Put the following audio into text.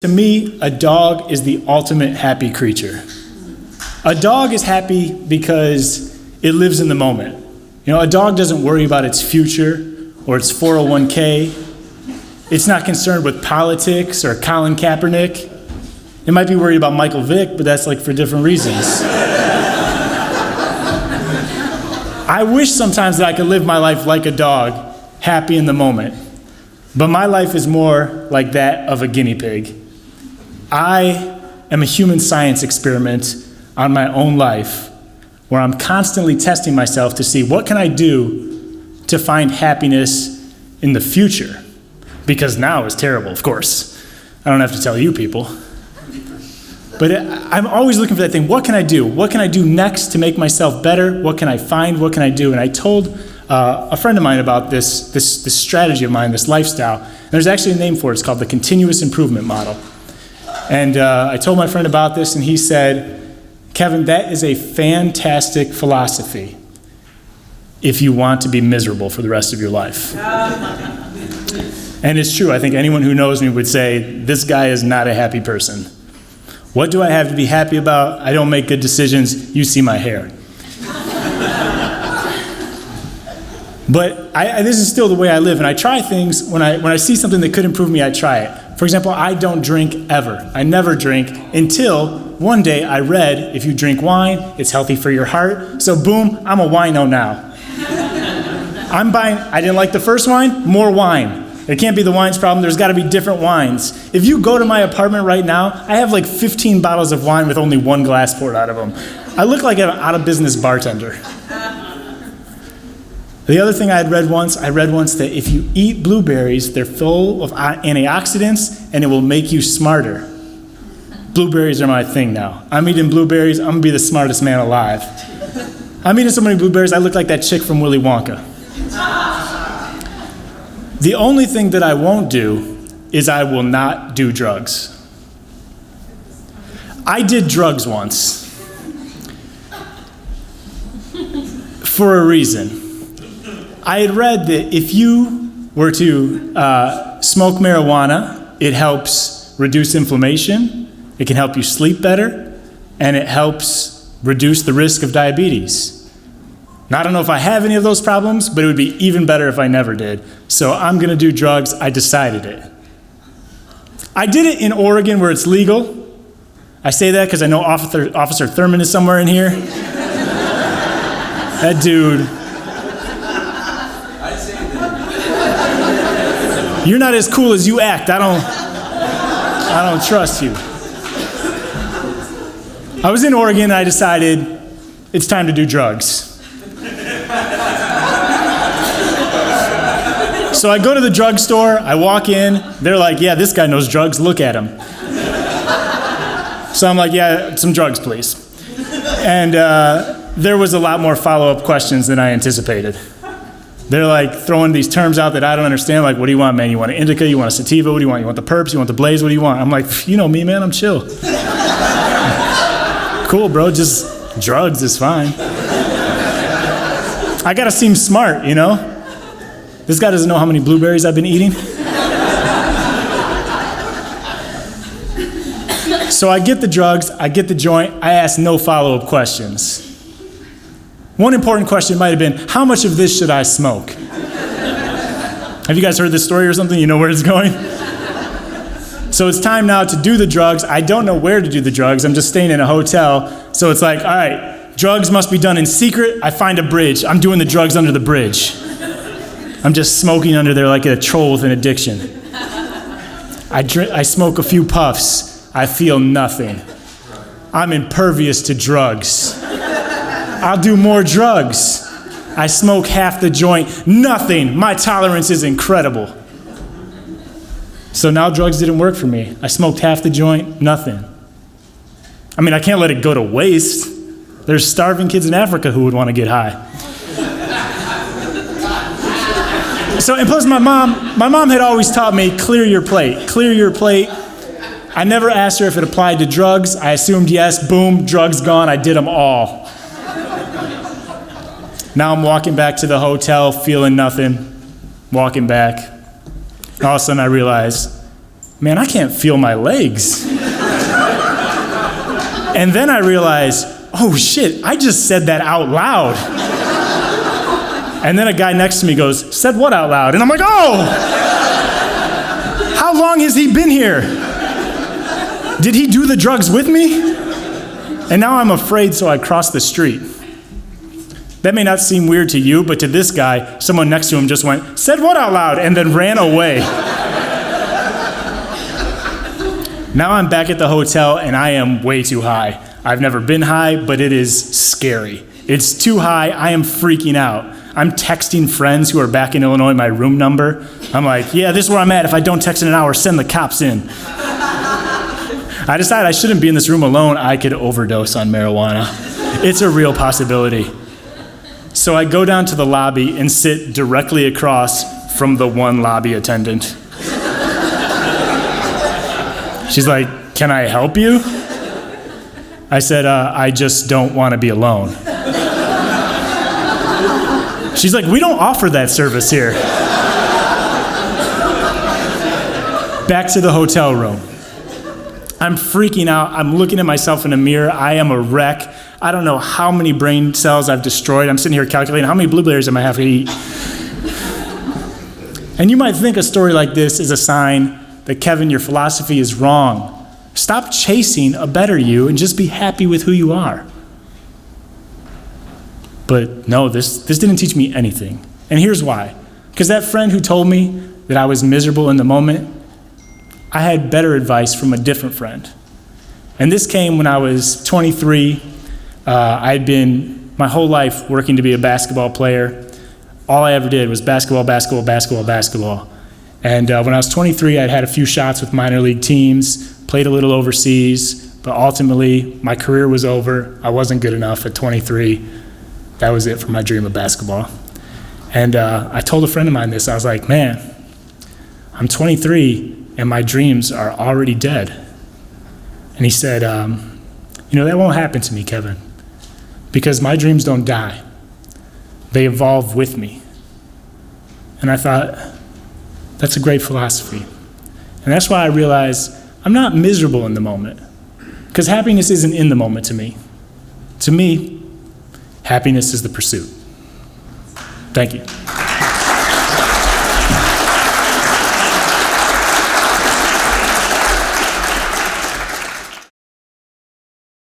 To me, a dog is the ultimate happy creature. A dog is happy because it lives in the moment. You know, a dog doesn't worry about its future or its 401k. It's not concerned with politics or Colin Kaepernick. It might be worried about Michael Vick, but that's like for different reasons. I wish sometimes that I could live my life like a dog, happy in the moment. But my life is more like that of a guinea pig. I am a human science experiment on my own life, where I'm constantly testing myself to see what can I do to find happiness in the future. Because now is terrible, of course. I don't have to tell you people. But I'm always looking for that thing. What can I do? What can I do next to make myself better? What can I find? What can I do? And I told a friend of mine about this strategy of mine, this lifestyle. And there's actually a name for it. It's called the continuous improvement model. And I told my friend about this, and he said, Kevin, that is a fantastic philosophy if you want to be miserable for the rest of your life. And it's true. I think anyone who knows me would say, this guy is not a happy person. What do I have to be happy about? I don't make good decisions. You see my hair. But this is still the way I live, and I try things. When I see something that could improve me, I try it. For example, I don't drink ever. I never drink until one day I read, if you drink wine, it's healthy for your heart. So boom, I'm a wino now. I'm buying, I didn't like the first wine, more wine. It can't be the wine's problem, there's gotta be different wines. If you go to my apartment right now, I have like 15 bottles of wine with only one glass poured out of them. I look like an out-of-business bartender. The other thing I read once that if you eat blueberries, they're full of antioxidants and it will make you smarter. Blueberries are my thing now. I'm eating blueberries, I'm gonna be the smartest man alive. I'm eating so many blueberries, I look like that chick from Willy Wonka. The only thing that I won't do is I will not do drugs. I did drugs once. For a reason. I had read that if you were to smoke marijuana, it helps reduce inflammation, it can help you sleep better, and it helps reduce the risk of diabetes. Now, I don't know if I have any of those problems, but it would be even better if I never did. So I'm gonna do drugs, I decided it. I did it in Oregon where it's legal. I say that because I know Officer Thurman is somewhere in here. That dude. You're not as cool as you act. I don't trust you. I was in Oregon and I decided it's time to do drugs. So I go to the drugstore, I walk in, they're like, yeah, this guy knows drugs, look at him. So I'm like, yeah, some drugs, please. And there was a lot more follow-up questions than I anticipated. They're like throwing these terms out that I don't understand, like, what do you want, man? You want an indica, you want a sativa, what do you want? You want the perps, you want the blaze, what do you want? I'm like, you know me, man, I'm chill. Cool, bro, just drugs is fine. I gotta seem smart, you know? This guy doesn't know how many blueberries I've been eating. So I get the drugs, I get the joint, I ask no follow-up questions. One important question might have been, how much of this should I smoke? Have you guys heard this story or something? You know where it's going? So it's time now to do the drugs. I don't know where to do the drugs. I'm just staying in a hotel. So it's like, all right, drugs must be done in secret. I find a bridge. I'm doing the drugs under the bridge. I'm just smoking under there like a troll with an addiction. I smoke a few puffs. I feel nothing. I'm impervious to drugs. I'll do more drugs. I smoke half the joint. Nothing. My tolerance is incredible. So now drugs didn't work for me. I smoked half the joint. Nothing. I mean, I can't let it go to waste. There's starving kids in Africa who would want to get high. So, and plus my mom had always taught me, clear your plate. Clear your plate. I never asked her if it applied to drugs. I assumed yes. Boom, drugs gone. I did them all. Now I'm walking back to the hotel, feeling nothing, walking back. All of a sudden I realize man, I can't feel my legs. And then I realized, oh shit, I just said that out loud. And then a guy next to me goes, said what out loud? And I'm like, oh! How long has he been here? Did he do the drugs with me? And now I'm afraid, so I cross the street. That may not seem weird to you, but to this guy, someone next to him just went, said what out loud? And then ran away. Now I'm back at the hotel and I am way too high. I've never been high, but it is scary. It's too high, I am freaking out. I'm texting friends who are back in Illinois my room number. I'm like, yeah, this is where I'm at. If I don't text in an hour, send the cops in. I decided I shouldn't be in this room alone. I could overdose on marijuana. It's a real possibility. So I go down to the lobby and sit directly across from the one lobby attendant. She's like, can I help you? I said, I just don't want to be alone. She's like, we don't offer that service here. Back to the hotel room. I'm freaking out. I'm looking at myself in a mirror. I am a wreck. I don't know how many brain cells I've destroyed. I'm sitting here calculating how many blueberries am I have to eat. And you might think a story like this is a sign that, Kevin, your philosophy is wrong. Stop chasing a better you and just be happy with who you are. But no, this didn't teach me anything. And here's why. Because that friend who told me that I was miserable in the moment, I had better advice from a different friend. And this came when I was 23. I had been my whole life working to be a basketball player. All I ever did was basketball, basketball, basketball, basketball. And when I was 23, I'd had a few shots with minor league teams, played a little overseas, but ultimately my career was over. I wasn't good enough at 23. That was it for my dream of basketball. And I told a friend of mine this. I was like, man, I'm 23 and my dreams are already dead. And he said, that won't happen to me, Kevin, because my dreams don't die. They evolve with me. And I thought, that's a great philosophy. And that's why I realized I'm not miserable in the moment, because happiness isn't in the moment to me. To me, happiness is the pursuit. Thank you.